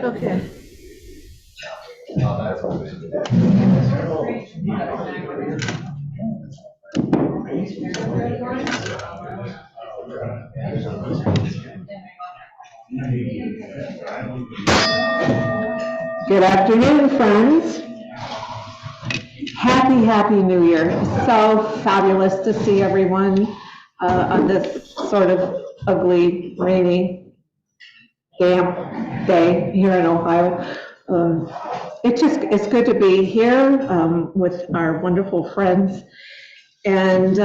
Okay. Good afternoon, friends. Happy New Year. So fabulous to see everyone on this sort of ugly, rainy, damp day here in Ohio. It's good to be here with our wonderful friends. And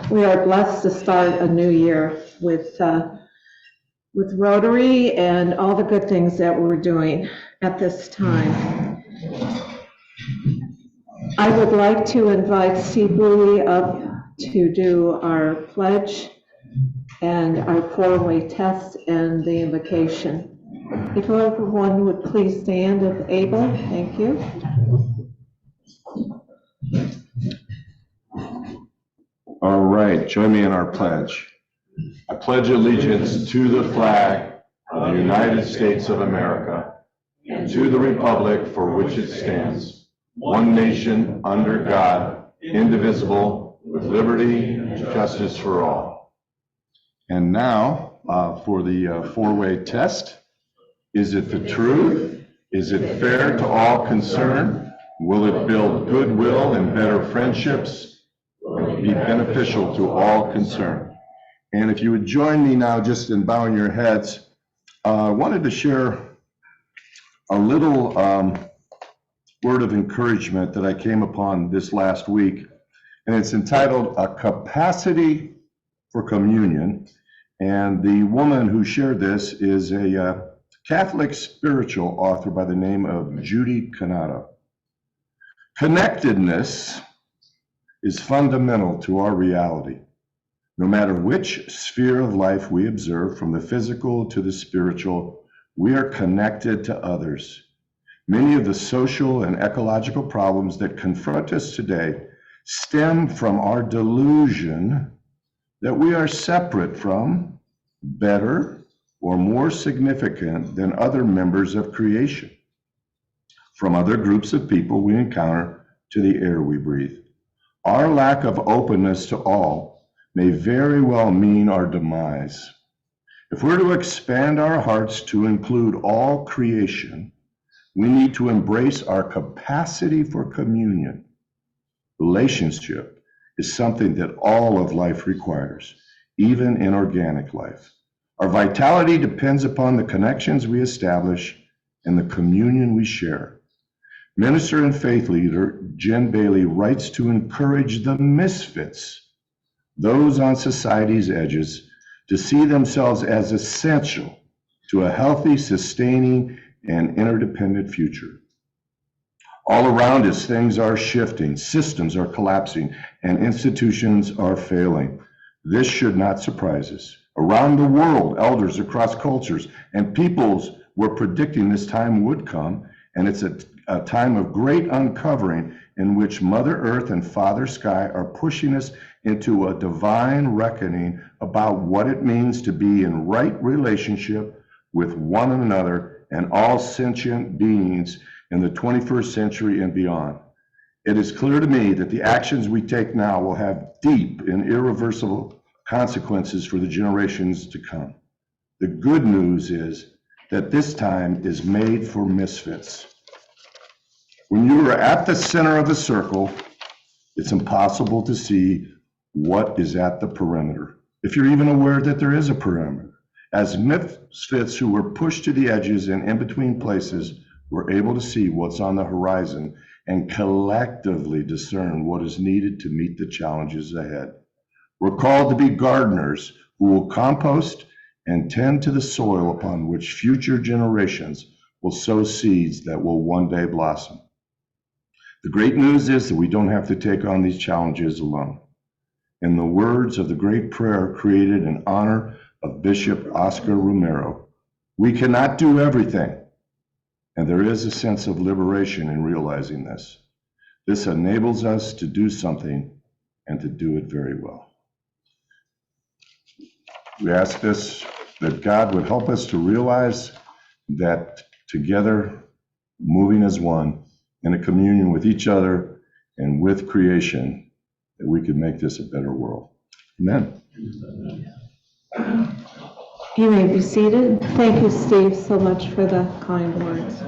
we are blessed to start a new year with Rotary and all the good things that we're doing at this time. I would like to invite Steve Bowie up to do our pledge and our four-way test and the invocation. If everyone would please stand if able, thank you. All right, join me in our pledge. I pledge allegiance to the flag of the United States of America and to the republic for which it stands, one nation under God, indivisible, with liberty and justice for all. And now for the four-way test. Is it the truth? Is it fair to all concerned? Will it build goodwill and better friendships? Will it be beneficial to all concerned? And if you would join me now just in bowing your heads, I wanted to share a little word of encouragement that I came upon this last week, and it's entitled A Capacity for Communion. And the woman who shared this is a Catholic spiritual author by the name of Judy Canada. Connectedness is fundamental to our reality. No matter which sphere of life we observe, from the physical to the spiritual, we are connected to others. Many of the social and ecological problems that confront us today stem from our delusion that we are separate from, better, or more significant than other members of creation, from other groups of people we encounter to the air we breathe. Our lack of openness to all may very well mean our demise. If we're to expand our hearts to include all creation, we need to embrace our capacity for communion. Relationship is something that all of life requires, even in organic life. Our vitality depends upon the connections we establish and the communion we share. Minister and faith leader Jen Bailey writes to encourage the misfits, those on society's edges, to see themselves as essential to a healthy, sustaining, and interdependent future. All around us, things are shifting, systems are collapsing, and institutions are failing. This should not surprise us. Around the world, elders across cultures and peoples were predicting this time would come, and it's a time of great uncovering in which Mother Earth and Father Sky are pushing us into a divine reckoning about what it means to be in right relationship with one another and all sentient beings in the 21st century and beyond. It is clear to me that the actions we take now will have deep and irreversible consequences for the generations to come. The good news is that this time is made for misfits. When you are at the center of the circle, it's impossible to see what is at the perimeter, if you're even aware that there is a perimeter. As misfits who were pushed to the edges and in between places, we're able to see what's on the horizon and collectively discern what is needed to meet the challenges ahead. We're called to be gardeners who will compost and tend to the soil upon which future generations will sow seeds that will one day blossom. The great news is that we don't have to take on these challenges alone. In the words of the great prayer created in honor of Bishop Oscar Romero, we cannot do everything, and there is a sense of liberation in realizing this. This enables us to do something and to do it very well. We ask this, that God would help us to realize that together, moving as one, in a communion with each other and with creation, that we could make this a better world. Amen. You may be seated. Thank you, Steve, so much for the kind words.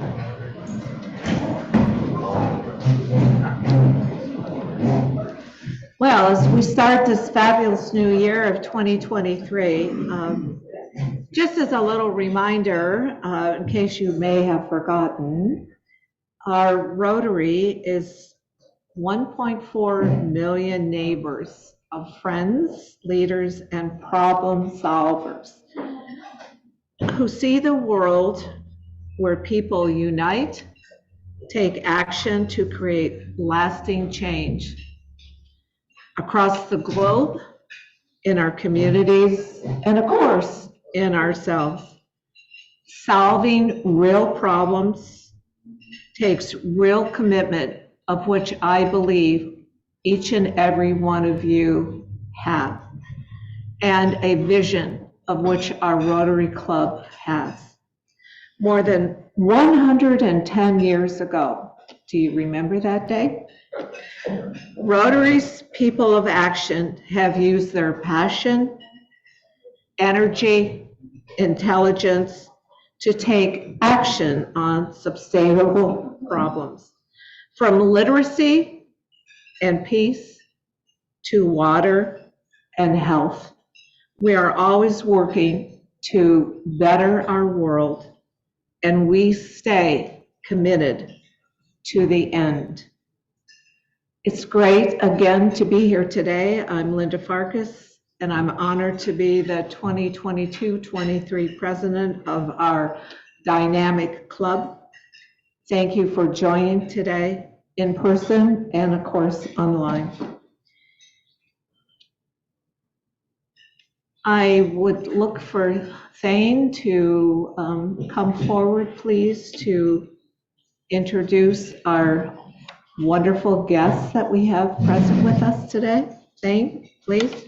Well, as we start this fabulous new year of 2023, just as a little reminder, in case you may have forgotten, our Rotary is 1.4 million neighbors of friends, leaders, and problem solvers who see the world where people unite, take action to create lasting change across the globe, in our communities, and of course, in ourselves. Solving real problems takes real commitment, of which I believe each and every one of you have, and a vision of which our Rotary Club has. More than 110 years ago, do you remember that day? Rotary's people of action have used their passion, energy, intelligence to take action on sustainable problems, from literacy and peace to water and health. We are always working to better our world, and we stay committed to the end. It's great again to be here today. I'm Linda Farkas, and I'm honored to be the 2022-23 president of our dynamic club. Thank you for joining today in person and of course online. I would look for Thane to come forward, please, to introduce our wonderful guests that we have present with us today. Thane, please.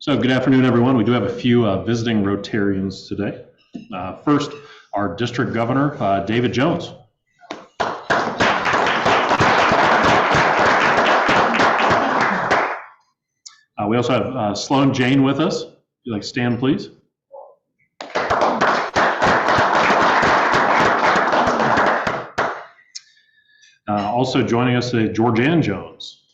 So good afternoon, everyone. We do have a few visiting Rotarians today. First, our district governor, David Jones. We also have Sloan Jane with us. If you'd like to stand, please. Also joining us today, Georgianne Jones.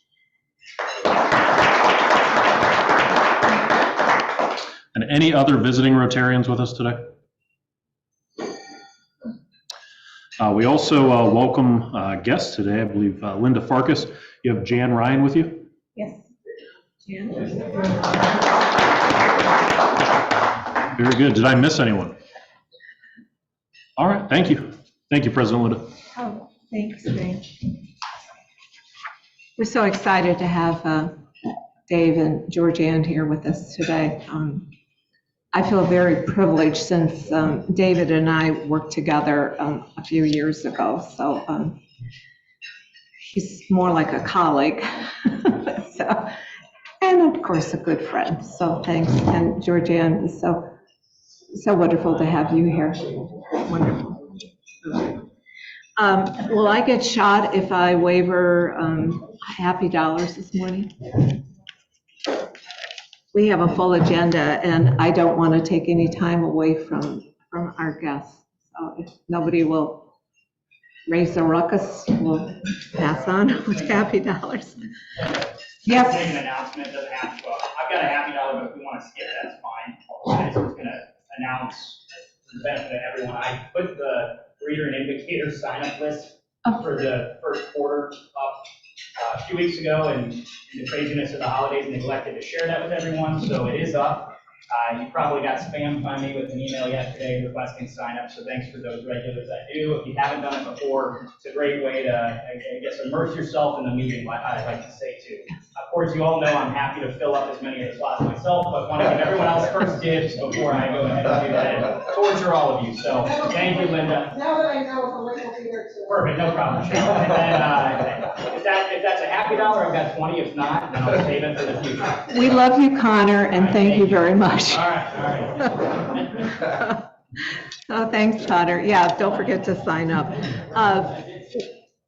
And any other visiting Rotarians with us today? We also welcome guests today. I believe Linda Farkas. You have Jan Ryan with you? Yes. Jan. Very good. Did I miss anyone? All right. Thank you. Thank you, President Linda. Oh, thanks, Dave. We're so excited to have Dave and Georgianne here with us today. I feel very privileged since David and I worked together a few years ago, so he's more like a colleague. So, and of course a good friend, so thanks. And Georgianne, it's so wonderful to have you here. Wonderful. Will I get shot if I waver happy dollars this morning? We have a full agenda, and I don't want to take any time away from our guests. So if nobody will raise a ruckus, we'll pass on with happy dollars. Yes? Make an announcement, doesn't have to, I've got a happy dollar, but if we want to skip, that's fine. I just was going to announce, for the benefit of everyone, I put the reader and indicator sign-up list for the first quarter up a few weeks ago, and in the craziness of the holidays, neglected to share that with everyone, so it is up. You probably got spammed by me with an email yesterday requesting sign-up, so thanks for those regulars that do. If you haven't done it before, it's a great way to, I guess, immerse yourself in the meeting, I'd like to say too. Of course, you all know I'm happy to fill up as many of the slots myself, but want to give everyone else first dibs before I go ahead and do that and torture all of you. So thank you, Linda. Now that I know, the link will be there too. Perfect, no problem, Cheryl. And then, if that's a happy dollar, I've got 20. If not, then I'll save it for the future. We love you, Connor, and thank you very much. All right. Oh, thanks, Connor. Yeah, don't forget to sign up.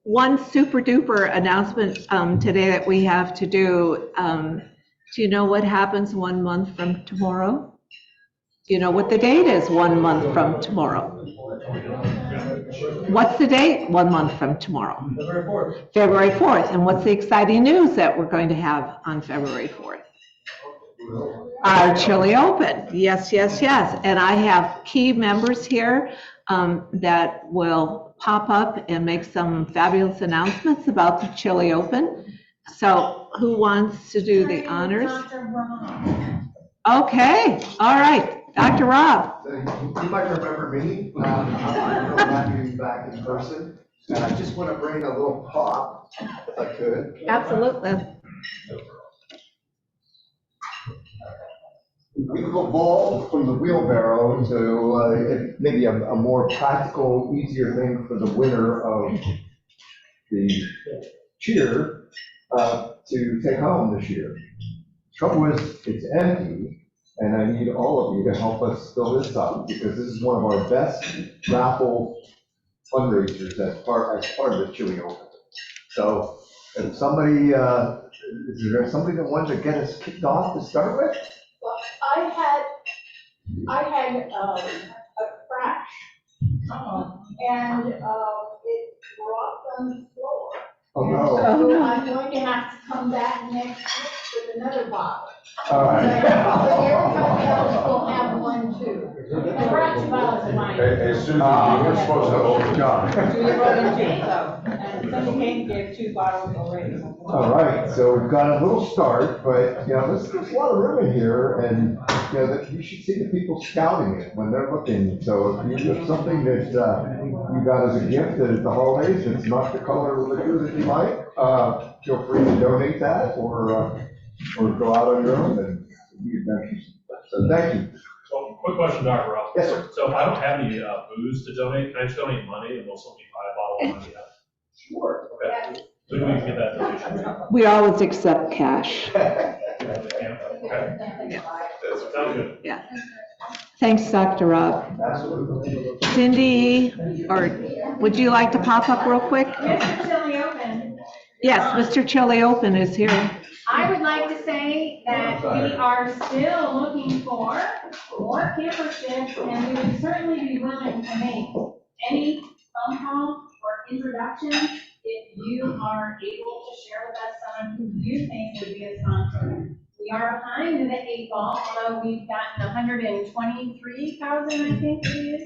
One super duper announcement today that we have to do. Do you know what happens 1 month from tomorrow? Do you know what the date is 1 month from tomorrow? What's the date 1 month from tomorrow? February 4th. February 4th. And what's the exciting news that we're going to have on February 4th? Our Chili Open. Yes, yes, yes. And I have key members here that will pop up and make some fabulous announcements about the Chili Open. So who wants to do the honors? Dr. Ron. Okay, all right, Dr. Rob. So you might remember me. I'm really happy to be back in person. And I just want to bring a little pop, if I could. Absolutely. We've evolved from the wheelbarrow to maybe a more practical, easier thing for the winner of the cheer to take home this year. Trouble is, it's empty, and I need all of you to help us fill this up, because this is one of our best raffle fundraisers as part of the Chili Open. So, if somebody, is there somebody that wanted to get us kicked off to start with? Well, I had a crash, and it dropped on the floor. Oh, And no. so I'm going to have to come back next week with another bottle. All right. But everybody else will have one too. I brought two bottles of mine. Hey, Susan, you were supposed to open John. So you brought in two, so, and somebody came, gave 2 bottles already. All right, so we've got a little start, but, there's a lot of room in here, and, you should see the people scouting it when they're looking. So if you have something that you got as a gift at the holidays, it's not the color of liquor that you like, feel free to donate that, or go out on your own and be adventurous. So thank you. So, quick question, Dr. Ross. Yes, sir. So if I don't have any booze to donate, can I just donate money and will somebody buy a bottle of money? Sure. Okay. So do we get that donation? We always accept cash. Okay. Sounds good. Yeah. Thanks, Dr. Rob. Absolutely. Cindy, or would you like to pop up real quick? Mr. Chili Open, Yes, Mr. Chili Open is here. I would like to say that we are still looking for more camper shifts, and we would certainly be willing to make any phone call or introduction if you are able to share with us someone who you think would be a sponsor. We are behind the 8 ball, although we've gotten 123,000, I think it is,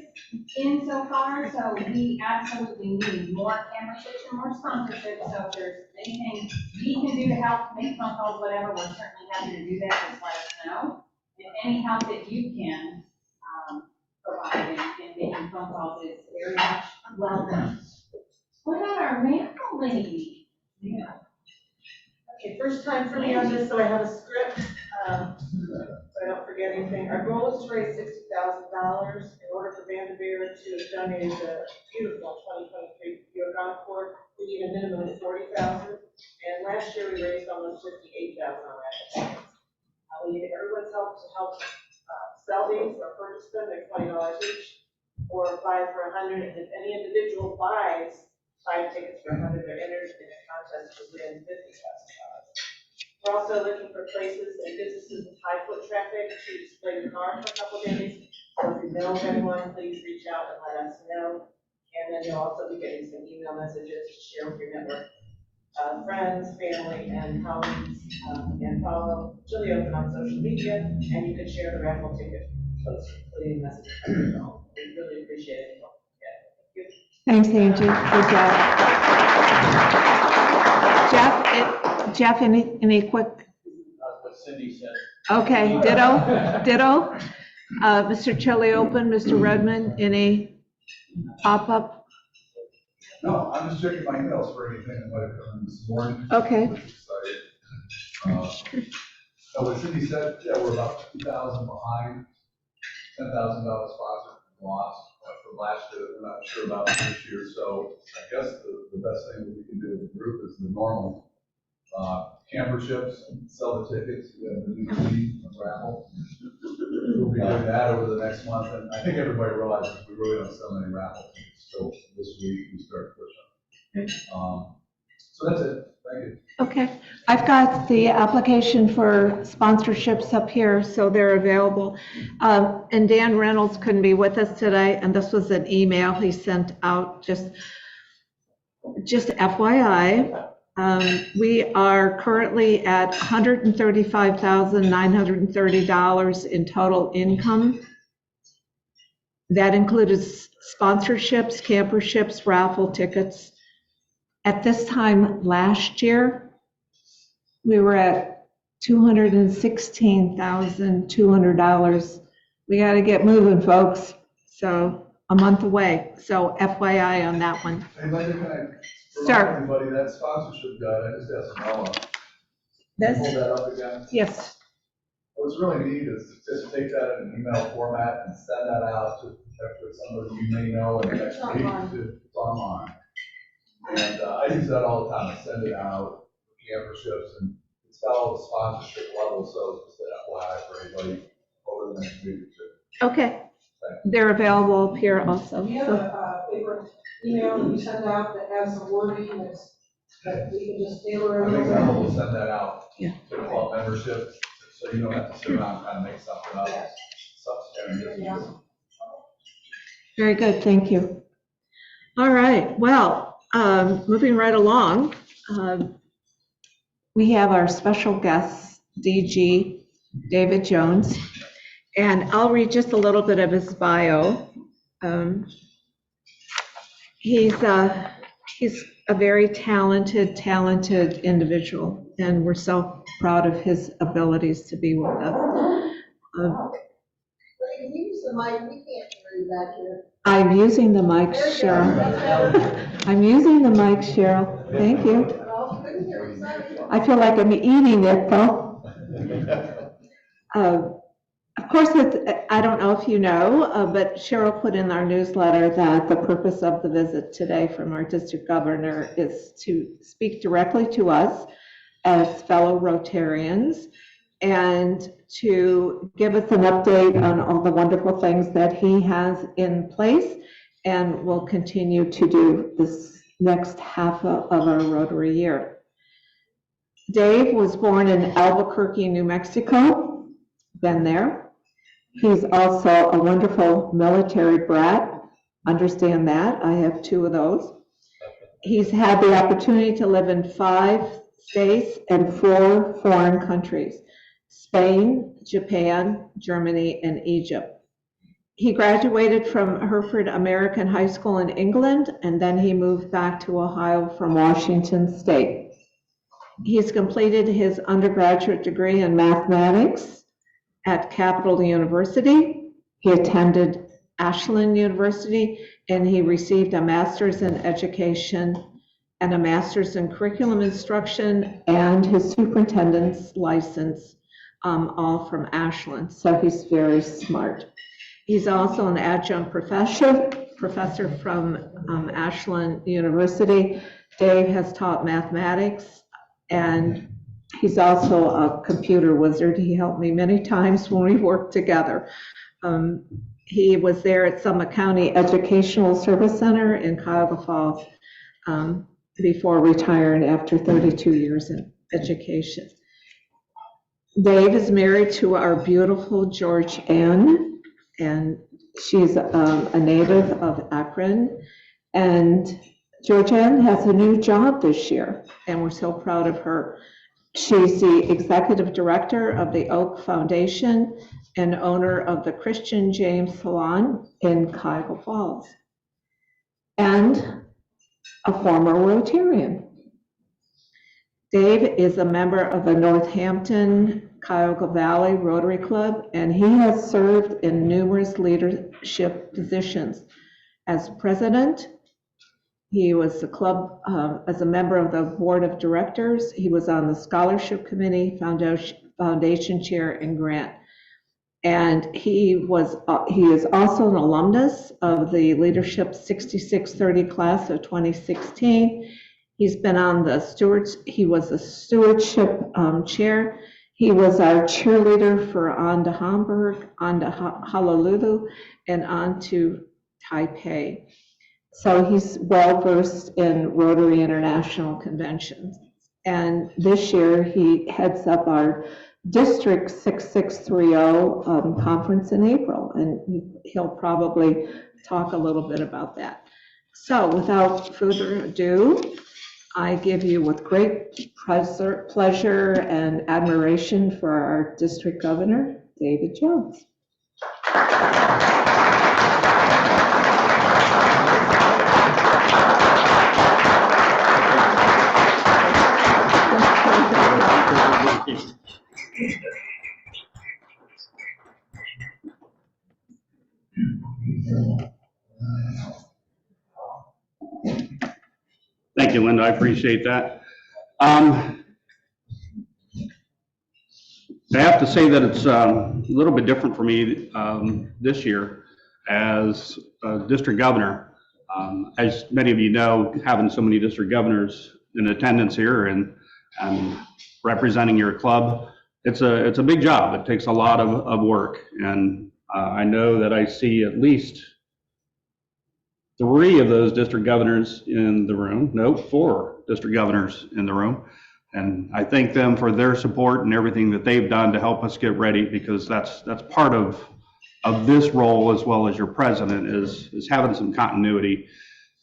in so far. So we absolutely need more camera shifts and more sponsorships. So if there's anything we can do to help make phone calls, whatever, we're certainly happy to do that. Just let us know. And any help that you can provide in making phone calls is very much welcome. What about our raffle lady? Yeah. Okay, first time for me on this, so I have a script, so I don't forget anything. Our goal is to raise $60,000 in order for Vanderveer to donate the beautiful 2023 Buick Encore. We need a minimum of $40,000, and last year we raised almost $58,000 on that. We need everyone's help to help sell these or purchase them. They're $20 each, or buy for $100. And if any individual buys 5 tickets for $100, they're entered in a contest to win $50,000. We're also looking for places and businesses with high foot traffic to display the car for a couple days. So if you know of anyone, please reach out and let us know. And then you'll also be getting some email messages to share with your network, friends, family, and colleagues, and follow Chili Open on social media. And you can share the raffle ticket posts, including messages. We really appreciate it. Thank you. Thanks, Angie. Good job. Jeff, any quick? What Cindy said. Okay, ditto. Mr. Chili Open, Mr. Redmond, any pop-up? No, I'm just checking my emails for anything that might have come in this morning. Okay. No, but Cindy said, yeah, we're about 2,000 behind, $10,000 sponsor lost from last year. We're not sure about this year, so I guess the best thing that we can do as a group is the normal camperships, sell the tickets, we have the new fee raffle. We'll be doing that over the next month, and I think everybody realizes we really don't sell any raffle tickets, so this week we start pushing. So that's it, thank you. Okay, I've got the application for sponsorships up here, so they're available. And Dan Reynolds couldn't be with us today, and this was an email he sent out, just FYI. We are currently at $135,930 in total income. That included sponsorships, camperships, raffle tickets. At this time last year, we were at $216,200. We got to get moving, folks. So a month away. So FYI on that one. Hey, Linda, can I Sure. remind everybody that sponsorship guide, I just asked Noah. This? Hold that up again. Yes. What's really neat is to just take that in an email format and send that out to somebody you may know in the next week. It's online. And I use that all the time. I send it out for camperships, and it's got all the sponsorship levels, so it's just an FYI for anybody over the next week or two. Okay. They're available up here also. Do you have a favorite email that you send out that has some wording that we can just tailor? I think we'll send that out. Yeah. To club membership, so you don't have to sit around and kind of make something up. Yeah. Very good, thank you. All right, well, moving right along, we have our special guest, DG David Jones, and I'll read just a little bit of his bio. He's a very talented individual, and we're so proud of his abilities to be with us. Use the mic, we can't hear you back here. I'm using the mic, Cheryl. I'm using the mic, Cheryl. Thank you. I feel like I'm eating it, though. Of course, I don't know if you know, but Cheryl put in our newsletter that the purpose of the visit today from our district governor is to speak directly to us as fellow Rotarians and to give us an update on all the wonderful things that he has in place and will continue to do this next half of our Rotary year. Dave was born in Albuquerque, New Mexico, been there. He's also a wonderful military brat, understand that, I have 2 of those. He's had the opportunity to live in 5 states and 4 foreign countries: Spain, Japan, Germany, and Egypt. He graduated from Hereford American High School in England, and then he moved back to Ohio from Washington State. He's completed his undergraduate degree in mathematics at Capital University. He attended Ashland University, and he received a master's in education and a master's in curriculum instruction and his superintendent's license, all from Ashland. So he's very smart. He's also an adjunct professor from Ashland University. Dave has taught mathematics, and he's also a computer wizard. He helped me many times when we worked together. He was there at Summit County Educational Service Center in Cuyahoga Falls before retiring after 32 years in education. Dave is married to our beautiful George Ann, and she's a native of Akron. And George Ann has a new job this year, and we're so proud of her. She's the executive director of the Oak Foundation and owner of the Christian James Salon in Cuyahoga Falls, and a former Rotarian. Dave is a member of the Northampton Cuyahoga Valley Rotary Club, and he has served in numerous leadership positions as president, He was the club, as a member of the board of directors. He was on the scholarship committee, foundation chair, and grant. And he is also an alumnus of the Leadership 6630 class of 2016. He's been on he was the stewardship chair. He was our cheerleader for On to Hamburg, On to Honolulu, and On to Taipei. So he's well-versed in Rotary International conventions. And this year, he heads up our District 6630 conference in April, and he'll probably talk a little bit about that. So without further ado, I give you with great pleasure and admiration for our district governor, David Jones. Thank you, Linda. I appreciate that. I have to say that it's a little bit different for me this year as district governor. As many of you know, having so many district governors in attendance here and representing your club, it's a big job. It takes a lot of work, and I know that I see at least 3 of those district governors in the room. No, 4 district governors in the room. And I thank them for their support and everything that they've done to help us get ready, because that's part of this role, as well as your president, is having some continuity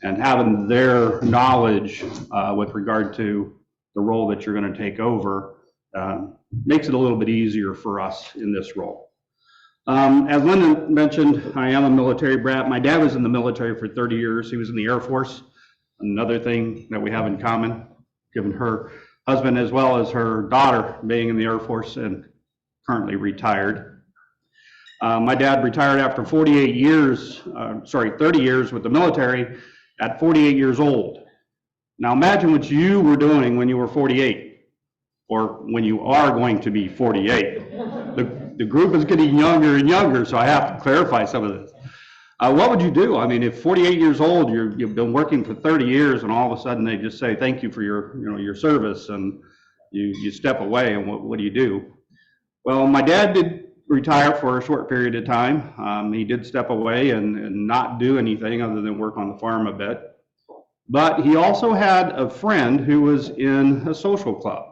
and having their knowledge with regard to the role that you're going to take over. Makes it a little bit easier for us in this role. As Linda mentioned, I am a military brat. My dad was in the military for 30 years. He was in the Air Force. Another thing that we have in common, given her husband as well as her daughter being in the Air Force and currently retired. My dad retired after 30 years with the military at 48 years old. Now imagine what you were doing when you were 48, or when you are going to be 48. The group is getting younger and younger, so I have to clarify some of this. What would you do? I mean, if 48 years old, you've been working for 30 years, and all of a sudden they just say thank you for your service, and you step away, and what do you do? Well, my dad did retire for a short period of time. He did step away and not do anything other than work on the farm a bit. But he also had a friend who was in a social club.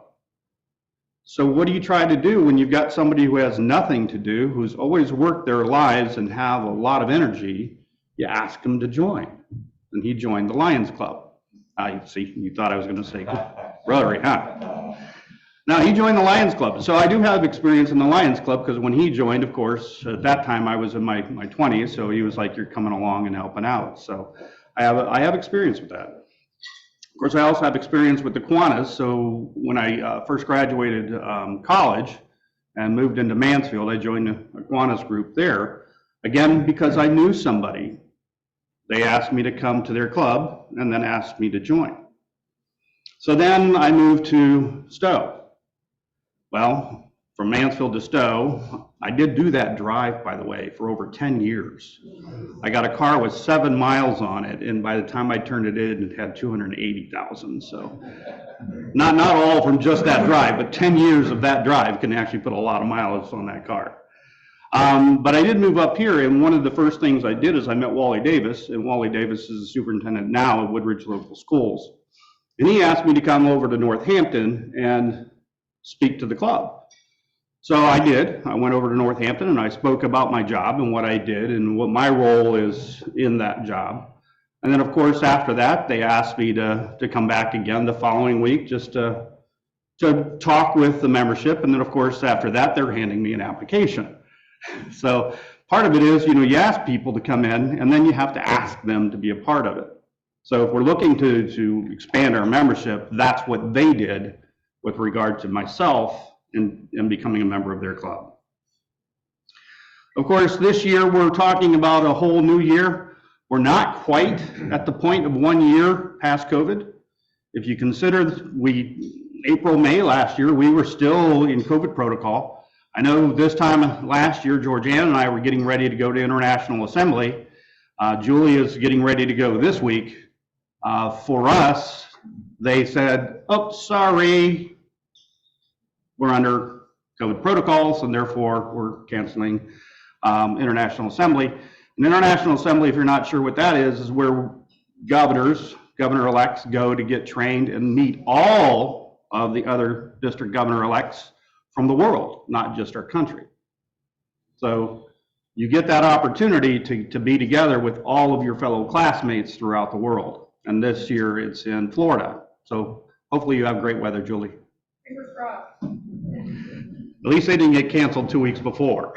So what do you try to do when you've got somebody who has nothing to do, who's always worked their lives and have a lot of energy? You ask them to join. And he joined the Lions Club. See, you thought I was going to say Rotary, huh? Now, he joined the Lions Club. So I do have experience in the Lions Club, because when he joined, of course, at that time I was in my 20s, so he was like, you're coming along and helping out. So I have experience with that. Of course, I also have experience with the Kiwanis. So when I first graduated college and moved into Mansfield, I joined a Kiwanis group there. Again, because I knew somebody. They asked me to come to their club and then asked me to join. So then I moved to Stowe. Well, from Mansfield to Stowe, I did do that drive, by the way, for over 10 years. I got a car with 7 miles on it, and by the time I turned it in, it had 280,000. So not all from just that drive, but 10 years of that drive can actually put a lot of miles on that car. But I did move up here, and one of the first things I did is I met Wally Davis, and Wally Davis is the superintendent now at Woodridge Local Schools. And he asked me to come over to Northampton and speak to the club. So I did. I went over to Northampton and I spoke about my job and what I did and what my role is in that job. And then, of course, after that, they asked me to come back again the following week just to talk with the membership. And then, of course, after that, they're handing me an application. So part of it is, you ask people to come in and then you have to ask them to be a part of it. So if we're looking to expand our membership, that's what they did with regard to myself and becoming a member of their club. Of course, this year we're talking about a whole new year. We're not quite at the point of 1 year past COVID. If you consider April, May last year, we were still in COVID protocol. I know this time last year, Georgianne and I were getting ready to go to International Assembly. Julia's getting ready to go this week. For us, they said, oh, sorry, we're under COVID protocols, and therefore we're canceling International Assembly. And International Assembly, if you're not sure what that is where governor-elects go to get trained and meet all of the other district governor-elects from the world, not just our country. So you get that opportunity to be together with all of your fellow classmates throughout the world. And this year it's in Florida. So hopefully you have great weather, Julie. Fingers crossed. At least they didn't get canceled 2 weeks before.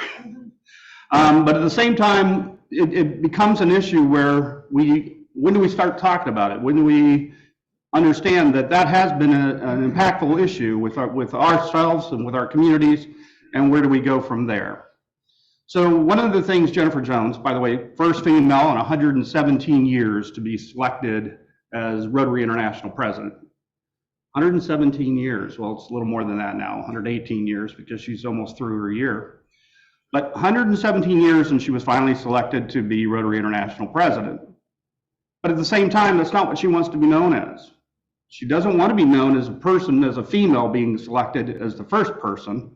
But at the same time, it becomes an issue where when do we start talking about it? When do we understand that has been an impactful issue with ourselves and with our communities, and where do we go from there? So one of the things, Jennifer Jones, by the way, first female in 117 years to be selected as Rotary International President. 117 years, well, it's a little more than that now, 118 years, because she's almost through her year. But 117 years, and she was finally selected to be Rotary International President. But at the same time, that's not what she wants to be known as. She doesn't want to be known as a person, as a female being selected as the first person.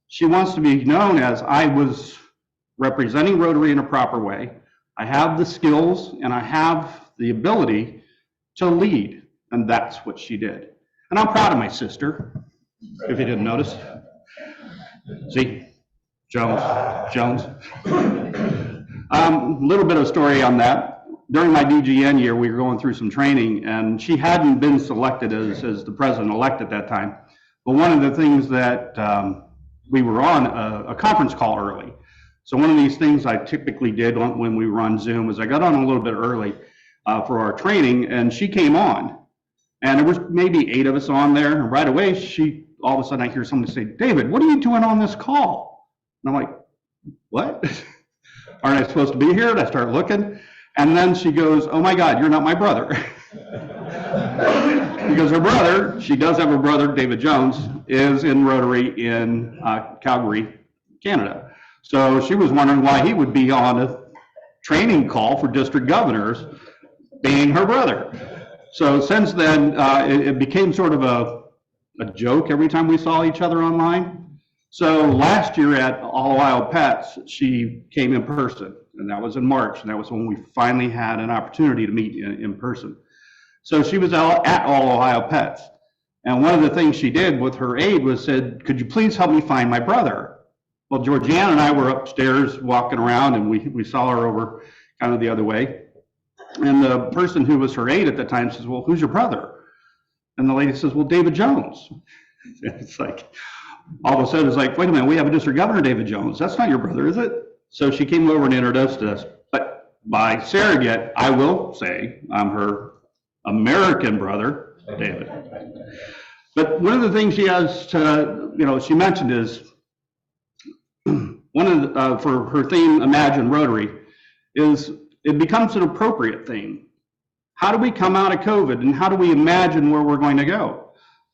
She wants to be known as, I was representing Rotary in a proper way. I have the skills and I have the ability to lead. And that's what she did. And I'm proud of my sister, if you didn't notice. See, Jones. Little bit of story on that. During my DGN year, we were going through some training, and she hadn't been selected as the president-elect at that time. But one of the things that we were on a conference call early. So one of these things I typically did when we were on Zoom was I got on a little bit early for our training, and she came on. And there was maybe 8 of us on there, and right away, all of a sudden I hear somebody say, David, what are you doing on this call? And I'm like, what? Aren't I supposed to be here? And I start looking, and then she goes, oh my God, you're not my brother. Because her brother, she does have a brother, David Jones, is in Rotary in Calgary, Canada. So she was wondering why he would be on a training call for district governors, being her brother. So since then, it became sort of a joke every time we saw each other online. So last year at All Ohio Pets, she came in person, and that was in March, and that was when we finally had an opportunity to meet in person. So she was at All Ohio Pets, and one of the things she did with her aide was said, could you please help me find my brother? Well, Georgianne and I were upstairs walking around, and we saw her over kind of the other way. And the person who was her aide at the time says, well, who's your brother? And the lady says, well, David Jones. It's like, all of a sudden it's like, wait a minute, we have a district governor, David Jones. That's not your brother, is it? So she came over and introduced us. But by surrogate, I will say I'm her American brother, David. But one of the things she has to, she mentioned is, one of the, for her theme, Imagine Rotary, is it becomes an appropriate theme. How do we come out of COVID, and how do we imagine where we're going to go?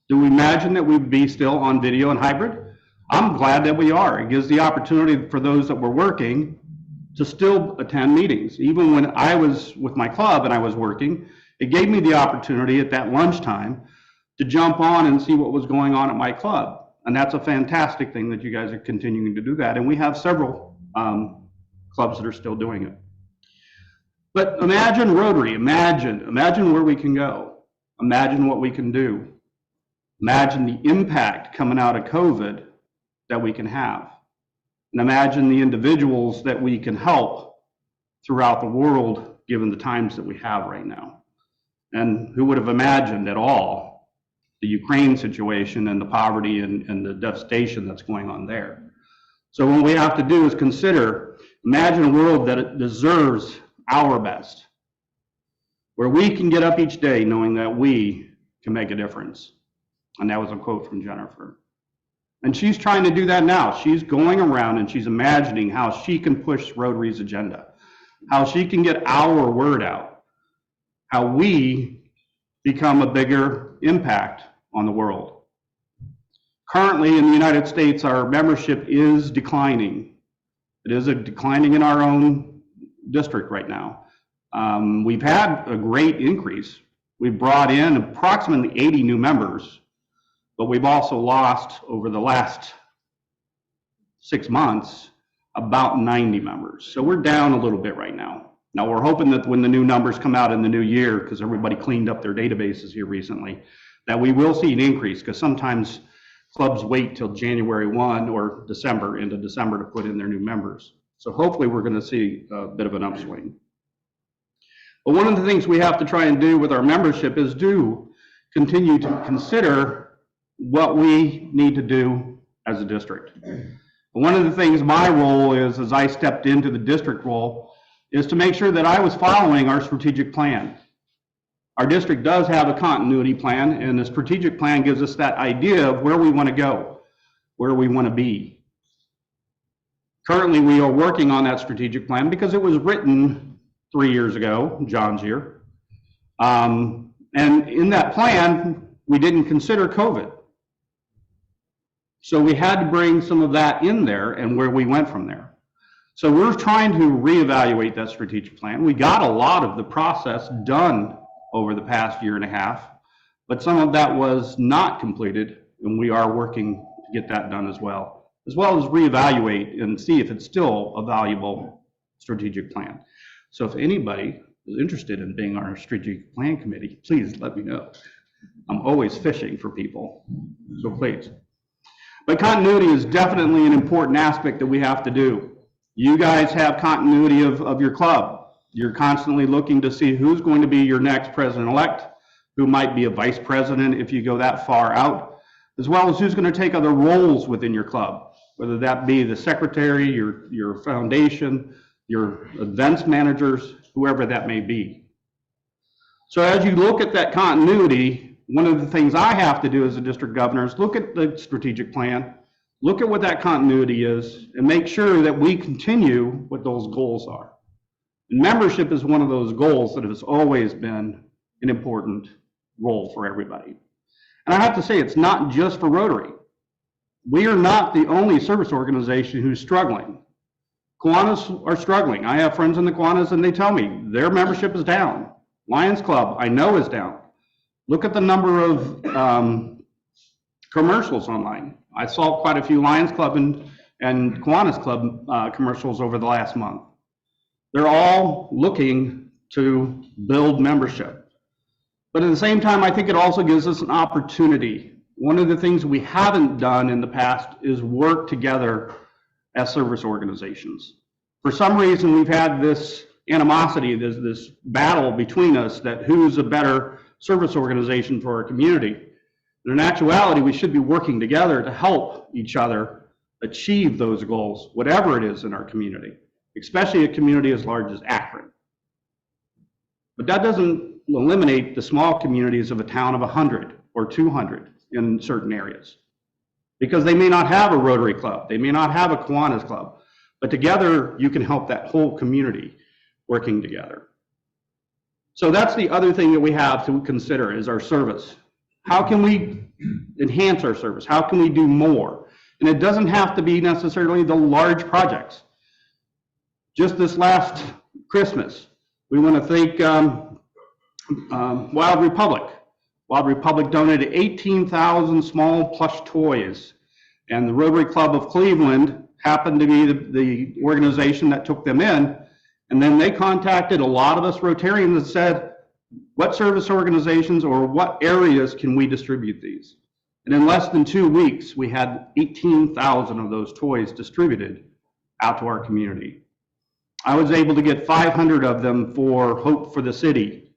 Do we imagine that we'd be still on video and hybrid? I'm glad that we are. It gives the opportunity for those that were working to still attend meetings. Even when I was with my club and I was working, it gave me the opportunity at that lunchtime to jump on and see what was going on at my club. And that's a fantastic thing that you guys are continuing to do that. And we have several clubs that are still doing it. But imagine Rotary, imagine where we can go. Imagine what we can do. Imagine the impact coming out of COVID that we can have. And imagine the individuals that we can help throughout the world, given the times that we have right now. And who would have imagined at all the Ukraine situation and the poverty and the devastation that's going on there. So what we have to do is imagine a world that it deserves our best, where we can get up each day knowing that we can make a difference. And that was a quote from Jennifer. And she's trying to do that now. She's going around and she's imagining how she can push Rotary's agenda, how she can get our word out, how we become a bigger impact on the world. Currently in the United States, our membership is declining. It is declining in our own district right now. We've had a great increase. We've brought in approximately 80 new members, but we've also lost over the last 6 months about 90 members. So we're down a little bit right now. Now we're hoping that when the new numbers come out in the new year, because everybody cleaned up their databases here recently, that we will see an increase, because sometimes clubs wait till January 1 or into December to put in their new members. So hopefully we're going to see a bit of an upswing. But one of the things we have to try and do with our membership is continue to consider what we need to do as a district. One of the things my role is, as I stepped into the district role, is to make sure that I was following our strategic plan. Our district does have a continuity plan, and the strategic plan gives us that idea of where we want to go, where we want to be. Currently, we are working on that strategic plan because it was written 3 years ago, John's year. And in that plan, we didn't consider COVID. So we had to bring some of that in there and where we went from there. So we're trying to reevaluate that strategic plan. We got a lot of the process done over the past year and a half, but some of that was not completed, and we are working to get that done as well as reevaluate and see if it's still a valuable strategic plan. So if anybody is interested in being our strategic plan committee, please let me know. I'm always fishing for people, so please. But continuity is definitely an important aspect that we have to do. You guys have continuity of your club. You're constantly looking to see who's going to be your next president-elect, who might be a vice president if you go that far out, as well as who's going to take other roles within your club, whether that be the secretary, your foundation, your events managers, whoever that may be. So as you look at that continuity, one of the things I have to do as a district governor is look at the strategic plan, look at what that continuity is, and make sure that we continue what those goals are. And membership is one of those goals that has always been an important role for everybody. And I have to say, it's not just for Rotary. We are not the only service organization who's struggling. Kiwanis are struggling. I have friends in the Kiwanis and they tell me their membership is down. Lions Club, I know, is down. Look at the number of commercials online. I saw quite a few Lions Club and Kiwanis Club commercials over the last month. They're all looking to build membership. But at the same time, I think it also gives us an opportunity. One of the things we haven't done in the past is work together as service organizations. For some reason, we've had this animosity, this battle between us that who's a better service organization for our community. And in actuality, we should be working together to help each other achieve those goals, whatever it is in our community, especially a community as large as Akron. But that doesn't eliminate the small communities of a town of 100 or 200 in certain areas, because they may not have a Rotary Club, they may not have a Kiwanis Club, but together you can help that whole community working together. So that's the other thing that we have to consider is our service. How can we enhance our service? How can we do more? And it doesn't have to be necessarily the large projects. Just this last Christmas, we want to thank Wild Republic. Wild Republic donated 18,000 small plush toys, and the Rotary Club of Cleveland happened to be the organization that took them in. And then they contacted a lot of us Rotarians and said, what service organizations or what areas can we distribute these? And in less than 2 weeks, we had 18,000 of those toys distributed out to our community. I was able to get 500 of them for Hope for the City,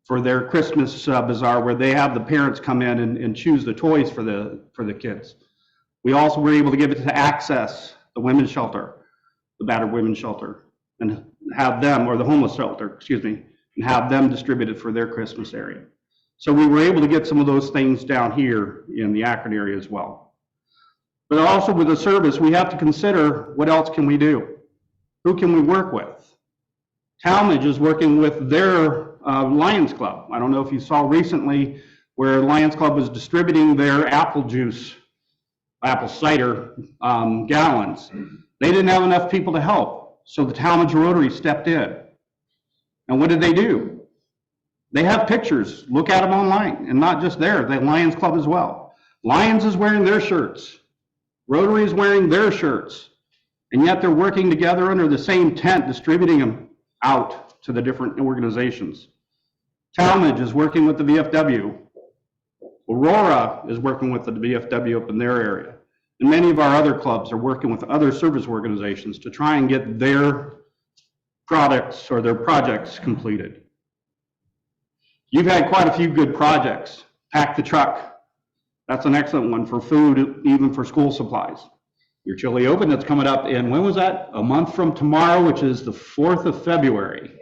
for their Christmas bazaar, where they have the parents come in and choose the toys for the kids. We also were able to give it to Access, the women's shelter, the battered women's shelter, and have them, or the homeless shelter, excuse me, and have them distributed for their Christmas area. So we were able to get some of those things down here in the Akron area as well. But also with the service, we have to consider what else can we do? Who can we work with Talmadge is working with their Lions Club. I don't know if you saw recently where Lions Club was distributing their apple juice, apple cider gallons. They didn't have enough people to help, so the Talmadge Rotary stepped in. And what did they do? They have pictures. Look at them online, and not just there, the Lions Club as well. Lions is wearing their shirts. Rotary is wearing their shirts. And yet they're working together under the same tent, distributing them out to the different organizations. Talmadge is working with the VFW. Aurora is working with the VFW up in their area. And many of our other clubs are working with other service organizations to try and get their products or their projects completed. You've had quite a few good projects. Pack the Truck. That's an excellent one for food, even for school supplies. Your Chili Open that's coming up in, when was that? A month from tomorrow, which is the 4th of February.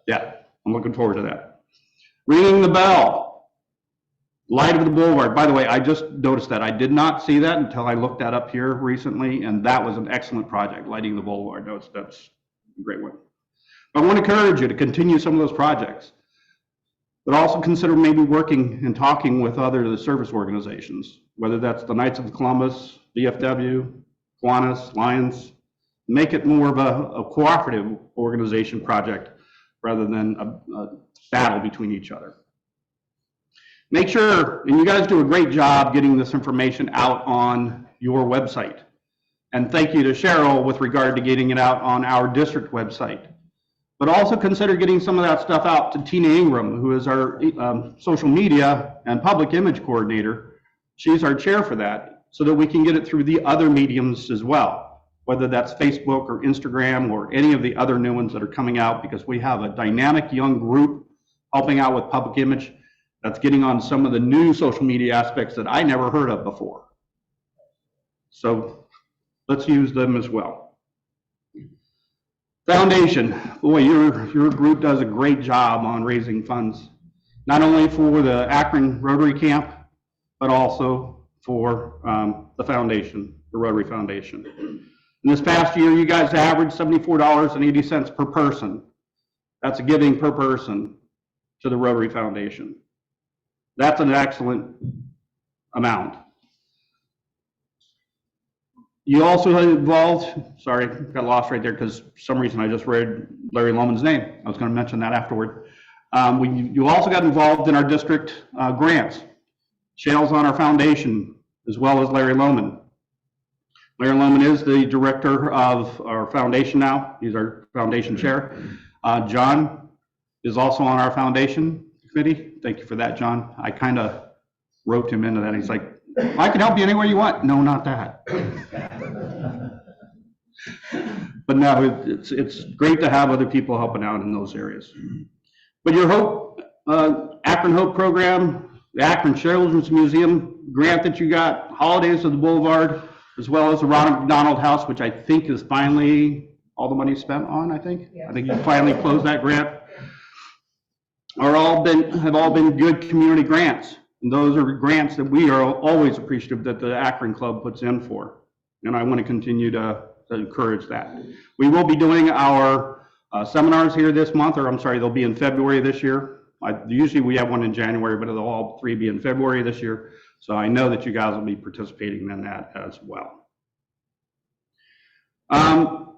Yeah, I'm looking forward to that. Ringing the Bell. Light of the Boulevard. By the way, I just noticed that. I did not see that until I looked that up here recently, and that was an excellent project, Lighting the Boulevard. That's a great one. But I want to encourage you to continue some of those projects, but also consider maybe working and talking with other service organizations, whether that's the Knights of Columbus, VFW, Kiwanis, Lions. Make it more of a cooperative organization project rather than a battle between each other. Make sure, and you guys do a great job getting this information out on your website. And thank you to Cheryl with regard to getting it out on our district website. But also consider getting some of that stuff out to Tina Ingram, who is our social media and public image coordinator. She's our chair for that, so that we can get it through the other mediums as well, whether that's Facebook or Instagram or any of the other new ones that are coming out, because we have a dynamic young group helping out with public image that's getting on some of the new social media aspects that I never heard of before. So let's use them as well. Foundation, boy, your group does a great job on raising funds, not only for the Akron Rotary Camp, but also for the foundation, the Rotary Foundation. In this past year, you guys averaged $74.80 per person. That's a giving per person to the Rotary Foundation. That's an excellent amount. You also had involved, sorry, got lost right there because for some reason I just read Larry Lohman's name. I was going to mention that afterward. You also got involved in our district grants. Shale's on our foundation, as well as Larry Lohman. Larry Lohman is the director of our foundation now. He's our foundation chair. John is also on our foundation committee. Thank you for that, John. I kind of roped him into that. He's like, I can help you anywhere you want. No, not that. But no, it's great to have other people helping out in those areas. But your Hope, Akron Hope program, the Akron Children's Museum grant that you got, Holidays of the Boulevard, as well as the Ronald McDonald House, which I think is finally all the money spent on, I think. Yeah. I think you finally closed that grant. Have all been good community grants. And those are grants that we are always appreciative that the Akron Club puts in for. And I want to continue to encourage that. We will be doing our seminars here this month, or I'm sorry, they'll be in February this year. Usually we have one in January, but they'll all three be in February this year. So I know that you guys will be participating in that as well. Want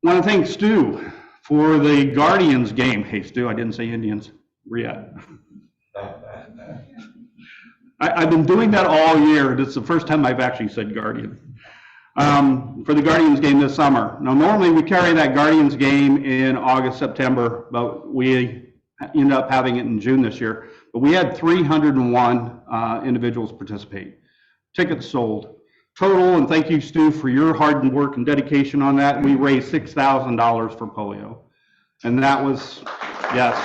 to thank Stu for the Guardians game. Hey, Stu, I didn't say Indians yet. I've been doing that all year. It's the first time I've actually said Guardian. For the Guardians game this summer. Now, normally we carry that Guardians game in August, September, but we ended up having it in June this year. But we had 301 individuals participate. Tickets sold. Total, and thank you, Stu, for your hard work and dedication on that. We raised $6,000 for polio. And that was, yes.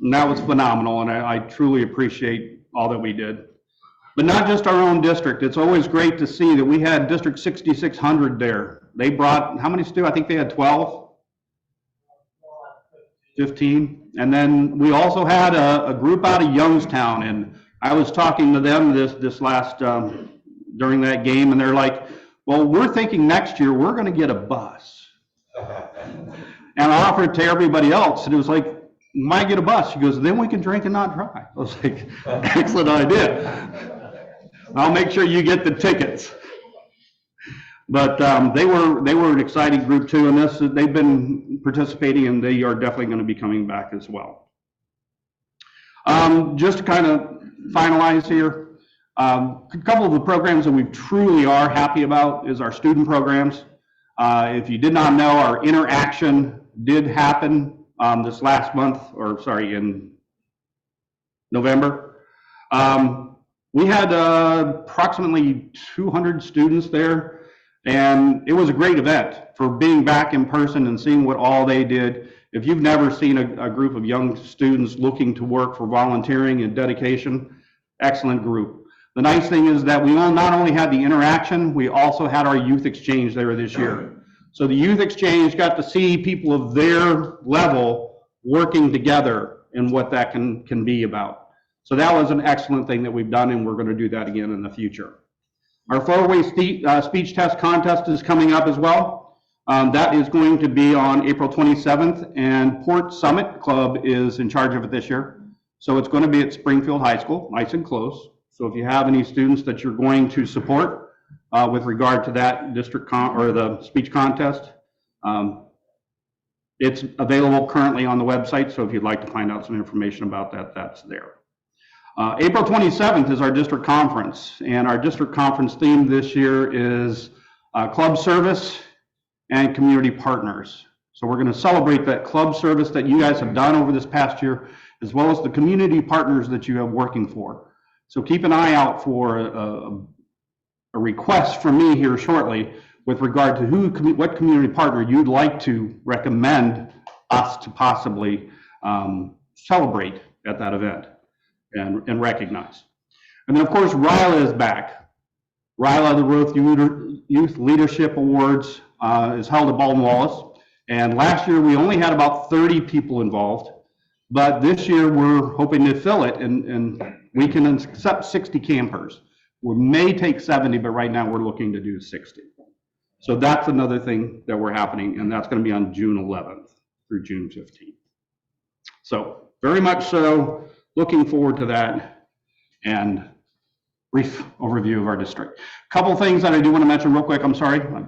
And that was phenomenal, and I truly appreciate all that we did. But not just our own district. It's always great to see that we had District 6600 there. They brought, how many, Stu? I think they had 12? 15. And then we also had a group out of Youngstown, and I was talking to them this last, during that game, and they're like, Well, we're thinking next year, we're gonna get a bus. And I offered it to everybody else, and it was like, might get a bus. She goes, then we can drink and not drive. I was like, excellent idea. I'll make sure you get the tickets. But they were an exciting group too, and this, they've been participating, and they are definitely gonna be coming back as well. Just to kind of finalize here, a couple of the programs that we truly are happy about is our student programs. If you did not know, our interaction did happen this last month, or sorry, in November. We had approximately 200 students there, and it was a great event for being back in person and seeing what all they did. If you've never seen a group of young students looking to work for volunteering and dedication, excellent group. The nice thing is that we not only had the interaction, we also had our youth exchange there this year. So the youth exchange got to see people of their level working together and what that can be about. So that was an excellent thing that we've done, and we're going to do that again in the future. Our four-way speech test contest is coming up as well. That is going to be on April 27th, and Port Summit Club is in charge of it this year. So it's going to be at Springfield High School, nice and close. So if you have any students that you're going to support with regard to that district or the speech contest, it's available currently on the website. So if you'd like to find out some information about that, that's there. April 27th is our district conference, and our district conference theme this year is club service and community partners. So we're going to celebrate that club service that you guys have done over this past year, as well as the community partners that you have working for. So keep an eye out for a request from me here shortly with regard to what community partner you'd like to recommend us to possibly celebrate at that event and recognize. And then of course, RILA is back. RILA, the Youth Leadership Awards, is held at Baldwin Wallace. And last year we only had about 30 people involved, but this year we're hoping to fill it, and we can accept 60 campers. We may take 70, but right now we're looking to do 60. So that's another thing that we're happening, and that's going to be on June 11th through June 15th. So very much so, looking forward to that, and brief overview of our district. Couple things that I do want to mention real quick. I'm sorry, my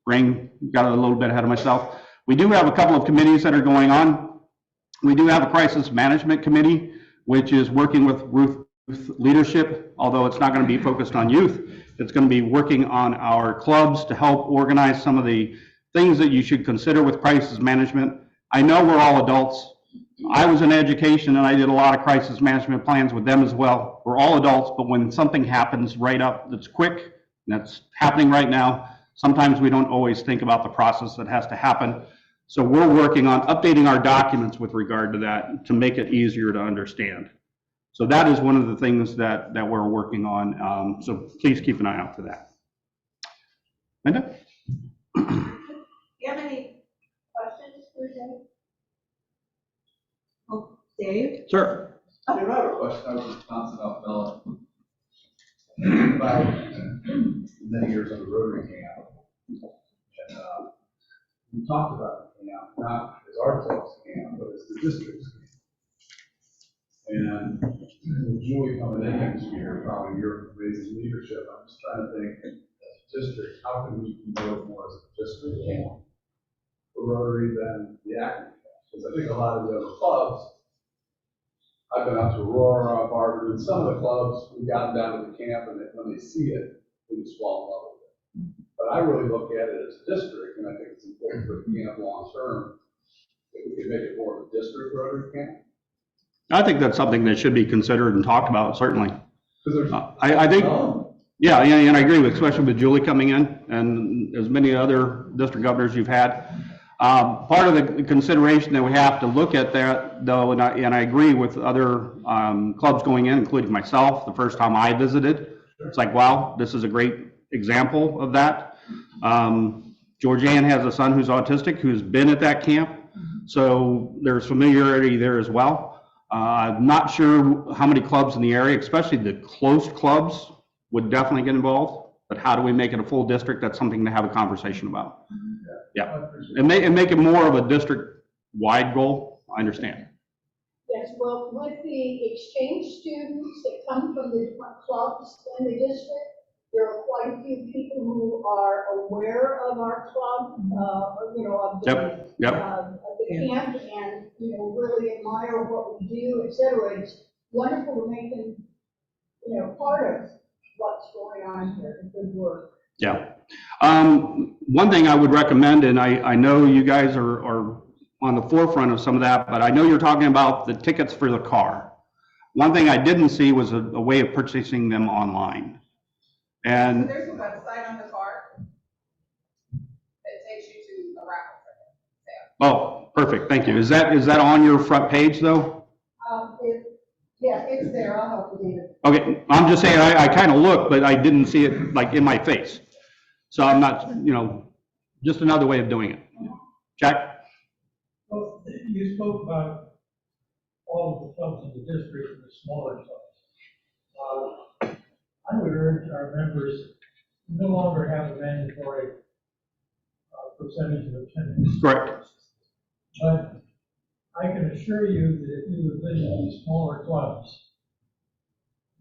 brain got a little bit ahead of myself. We do have a couple of committees that are going on. We do have a crisis management committee, which is working with youth leadership, although it's not going to be focused on youth. It's going to be working on our clubs to help organize some of the things that you should consider with crisis management. I know we're all adults. I was in education and I did a lot of crisis management plans with them as well. We're all adults, but when something happens right up that's quick, and that's happening right now, sometimes we don't always think about the process that has to happen. So we're working on updating our documents with regard to that to make it easier to understand. So that is one of the things that we're working on. So please keep an eye out for that. Linda? Do you have any questions for Dave? Oh, Dave? Sir. I have a question. I was bouncing off Bella about many years of the Rotary camp. And we talked about the camp, not as our club's camp, but as the district's camp. And with Julie coming in next year, probably you're raising leadership. I'm just trying to think, as a district, how can we promote more as a district camp for Rotary than the Akron camp? Because I think a lot of the other clubs, I've been out to Aurora, Barber, and some of the clubs, we've gotten down to the camp, and when they see it, they just fall in love with it. But I really look at it as a district, and I think it's important for the camp long term, if we could make it more of a district Rotary camp. I think that's something that should be considered and talked about, certainly. I think, yeah, and I agree with, especially with Julie coming in and as many other district governors you've had. Part of the consideration that we have to look at that, though, and I agree with other clubs going in, including myself, the first time I visited, it's like, wow, this is a great example of that. Georgianne has a son who's autistic who's been at that camp, so there's familiarity there as well. I'm not sure how many clubs in the area, especially the close clubs, would definitely get involved. But how do we make it a full district? That's something to have a conversation about. Yeah, and make it more of a district-wide goal, I understand. Yes, well, with the exchange students that come from the different clubs in the district, there are quite a few people who are aware of our club, of the camp, and, really admire what we do, et cetera. It's wonderful to make them, part of what's going on here, the good work. Yeah. One thing I would recommend, and I know you guys are on the forefront of some of that, but I know you're talking about the tickets for the car. One thing I didn't see was a way of purchasing them online. And there's a website on the car that takes you to a raffle ticket. oh, perfect, thank you. Is that on your front page though? Yeah, it's there, I'll help you, David. Okay, I'm just saying, I kind of looked, but I didn't see it like in my face. So I'm not, just another way of doing it. Jack? Well, you spoke about all of the clubs in the district and the smaller clubs. I would urge our members no longer have a mandatory percentage of attendance. Correct. But I can assure you that if you would visit the smaller clubs,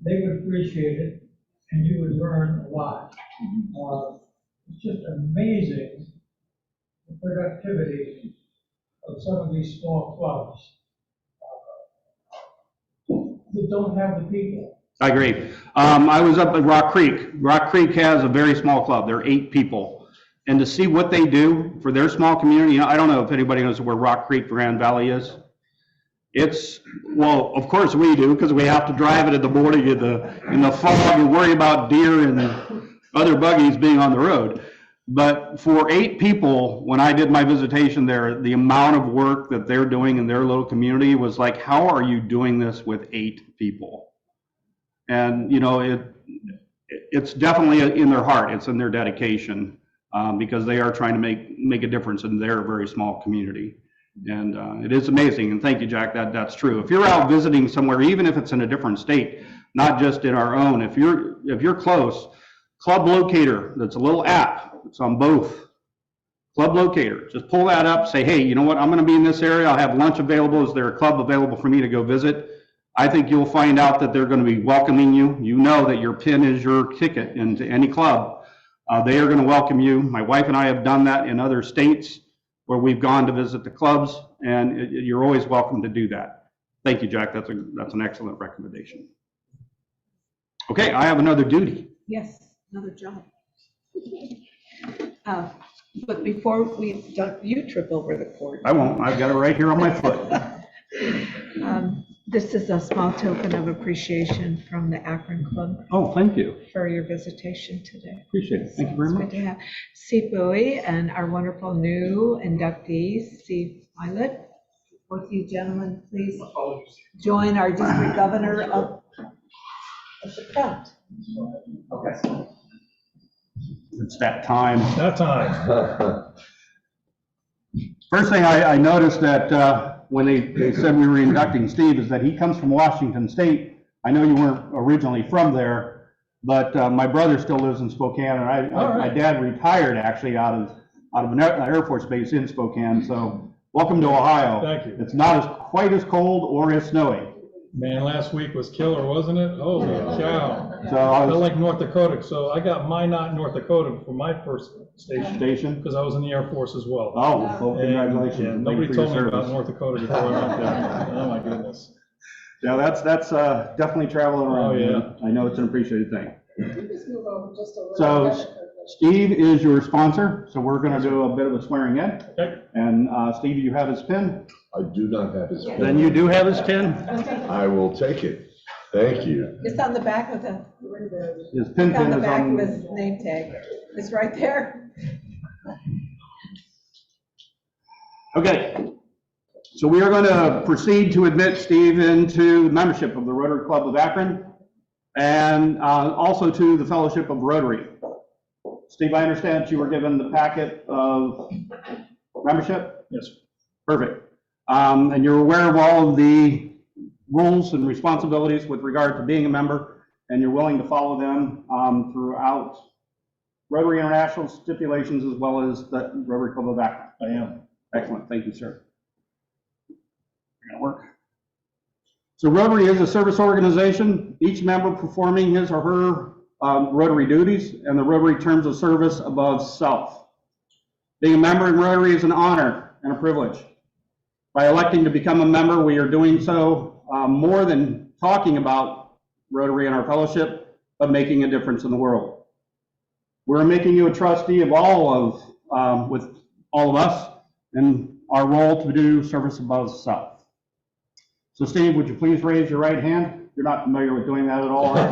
they would appreciate it and you would learn a lot. It's just amazing the productivity of some of these small clubs that don't have the people. I agree. I was up at Rock Creek. Rock Creek has a very small club. There are 8 people. And to see what they do for their small community, I don't know if anybody knows where Rock Creek, Grand Valley is. Well, of course we do, because we have to drive it in the morning in the fog and worry about deer and other buggies being on the road. But for 8 people, when I did my visitation there, the amount of work that they're doing in their little community was like, how are you doing this with 8 people? And, it's definitely in their heart. It's in their dedication, because they are trying to make a difference in their very small community. And it is amazing. And thank you, Jack, that's true. If you're out visiting somewhere, even if it's in a different state, not just in our own, if you're close, Club Locator, that's a little app. It's on both. Club Locator. Just pull that up, say, hey, you know what? I'm going to be in this area. I'll have lunch available. Is there a club available for me to go visit? I think you'll find out that they're going to be welcoming you. You know that your PIN is your ticket into any club. They are going to welcome you. My wife and I have done that in other states where we've gone to visit the clubs, and you're always welcome to do that. Thank you, Jack. That's an excellent recommendation. Okay, I have another duty. Yes, another job. But before you trip over the cord. I won't. I've got it right here on my foot. This is a small token of appreciation from the Akron Club. Oh, thank you. For your visitation today. Appreciate it. Thank you very much. It's good to have Steve Bowie and our wonderful new inductee, Steve Pilot. Both you gentlemen, please join our district governor of the front. Okay. It's that time. That time. First thing I noticed that when they said we were inducting Steve is that he comes from Washington State. I know you weren't originally from there, but my brother still lives in Spokane, and my dad retired actually out of an Air Force base in Spokane. So welcome to Ohio. Thank you. It's not quite as cold or as snowy. Man, last week was killer, wasn't it? Holy cow. So I like North Dakota, so I got Minot, North Dakota for my first station because I was in the Air Force as well. Oh, well, congratulations. And nobody told me about North Dakota before I went there. Oh my goodness. Yeah, that's definitely traveling around. Oh yeah. I know it's an appreciated thing. Just move over just a little. So Steve is your sponsor, so we're going to do a bit of a swearing in. Okay. And Steve, do you have his pin? I do not have his pen. Then you do have his pin. I will take it. Thank you. It's on the back of His pin it's on pin the is back on. of his name tag. It's right there. Okay. So we are going to proceed to admit Steve into membership of the Rotary Club of Akron and also to the Fellowship of Rotary. Steve, I understand you were given the packet of membership? Yes. Perfect. And you're aware of all of the rules and responsibilities with regard to being a member, and you're willing to follow them throughout Rotary International stipulations as well as the Rotary Club of Akron? I am. Excellent, thank you, sir. Gonna work. So Rotary is a service organization, each member performing his or her Rotary duties and the Rotary terms of service above self. Being a member in Rotary is an honor and a privilege. By electing to become a member, we are doing so more than talking about Rotary and our fellowship, but making a difference in the world. We're making you a trustee of with all of us, and our role to do service above self. So Steve, would you please raise your right hand? You're not familiar with doing that at all, right?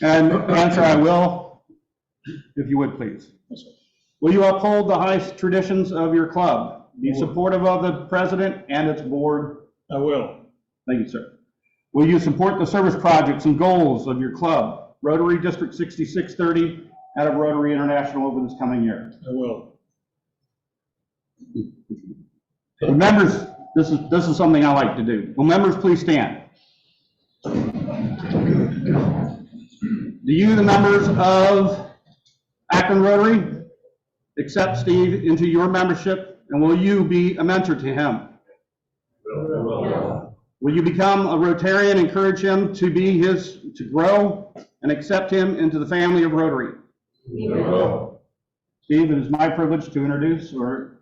And answer, I will, if you would please. Will you uphold the highest traditions of your club? Be supportive of the president and its board? I will. Thank you, sir. Will you support the service projects and goals of your club, Rotary District 6630, out of Rotary International over this coming year? I will. Will members, this is something I like to do. Will members please stand? Do you, the members of Akron Rotary, accept Steve into your membership, and will you be a mentor to him? Will you become a Rotarian, encourage him to grow, and accept him into the family of Rotary? Steve, it is my privilege to introduce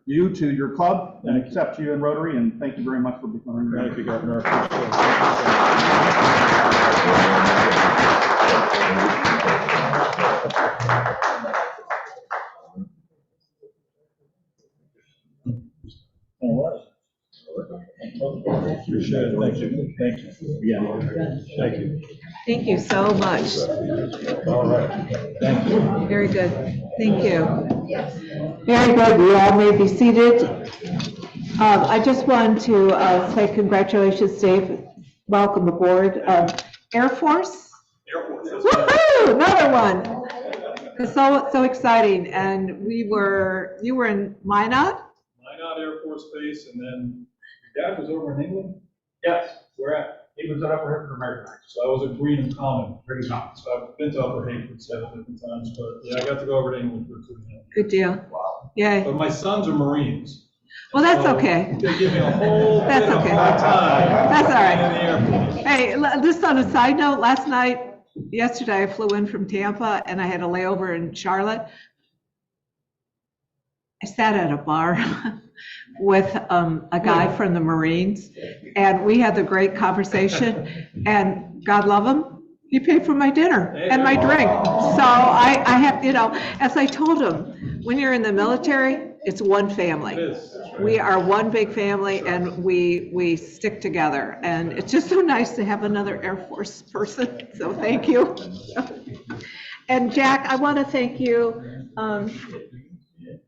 you to your club and accept you in Rotary, and thank you very much for becoming a member. Thank you, Governor. All right. Appreciate it. Thank you. Thank you. Yeah. Thank you. Thank you so much. All right. Thank you. Very good. Thank you. Very good. You all may be seated. I just want to say congratulations, Dave. Welcome aboard. Air Force? Air Force. Woohoo! Another one. It's so exciting. And you were in Minot? Minot Air Force Base, and then your dad was over in England? Yes. Where at? He was at Upper Hickory American. So I was at Greenham Common. So I've been to Upper Hickory 7 different times, but yeah, I got to go over to England for 2 years. Good deal. Wow. Yay. But my sons are Marines. Well, that's So okay. They give me a whole bit That's of okay. hard time. That's all right. In the Air Force. Hey, just on a side note, yesterday I flew in from Tampa and I had a layover in Charlotte. I sat at a bar with a guy from the Marines, and we had the great conversation, and God love him, he paid for my dinner and my drink. So I have, as I told him, when you're in the military, it's one family. It is. We are one big family, and we stick together, and it's just so nice to have another Air Force person, so thank you. And Jack, I want to thank you.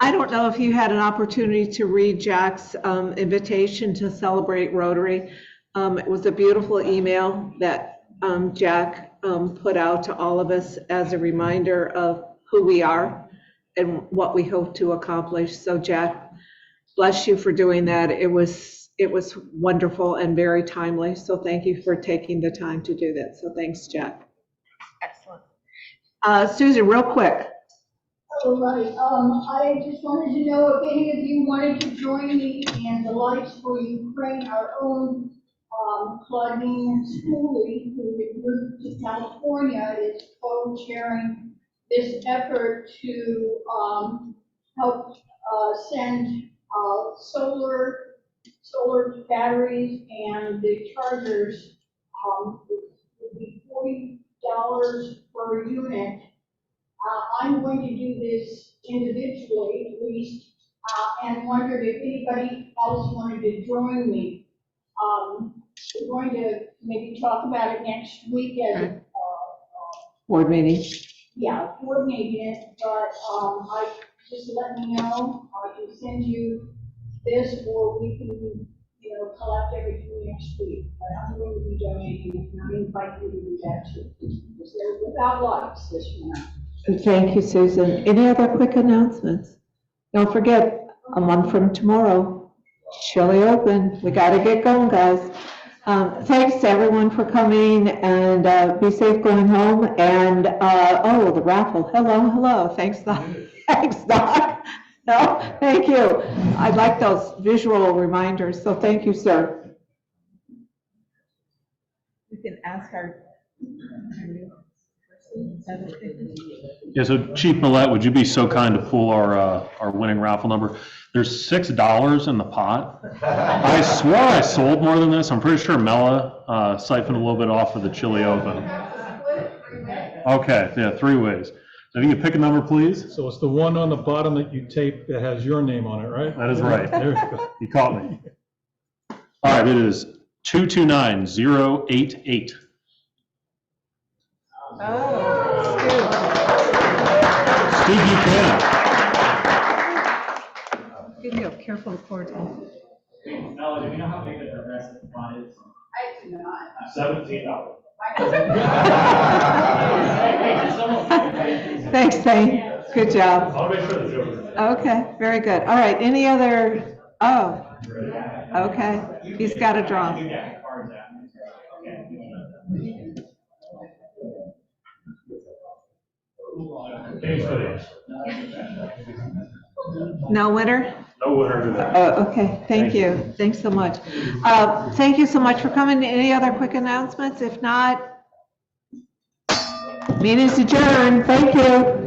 I don't know if you had an opportunity to read Jack's invitation to celebrate Rotary. It was a beautiful email that Jack put out to all of us as a reminder of who we are and what we hope to accomplish. So Jack, bless you for doing that. It was wonderful and very timely. So thank you for taking the time to do that. So thanks, Jack. Excellent. Susan, real quick. All right, I just wanted to know if any of you wanted to join me in the Lights for Ukraine, our own Claudine Schooley, who moved to California, is co-chairing this effort to help send solar batteries and the chargers would be $40 per unit. I'm going to do this individually at least, and wondered if anybody else wanted to join me. We're going to maybe talk about it next week as Board meeting. yeah, coordinating it, but I just let me know. I can send you this, or we can, collect everything next week. But I'm going to be donating, and I invite you to do that too. Because they're without lights this winter. Thank you, Susan. Any other quick announcements? Don't forget, a month from tomorrow, Chili Open. We got to get going, guys. Thanks to everyone for coming, and be safe going home. And, oh, the raffle, hello, thanks, Doc. Thanks, Doc. No, thank you. I like those visual reminders, so thank you, sir. We can ask our. Yeah, so Chief Millette, would you be so kind to pull our winning raffle number? There's $6 in the pot. I swore I sold more than this. I'm pretty sure Mela siphoned a little bit off of the chili oven. Okay, yeah, 3 ways. So if you could pick a number, please. So it's the one on the bottom that you tape that has your name on it, right? That is right. There you go. You caught me. All right, it is 229088. Steve Buchanan. Give you a careful cord. Mela, do we know how big the progressive fund is? I do not. $17. Thanks, Thane. Good job. I'll make sure the joke. Okay, very good. All right, any other, oh, okay, he's got a draw. No winner? No winner today. Oh, okay, thank you. Thanks so much. Thank you so much for coming. Any other quick announcements? If not, meeting's adjourned. Thank you.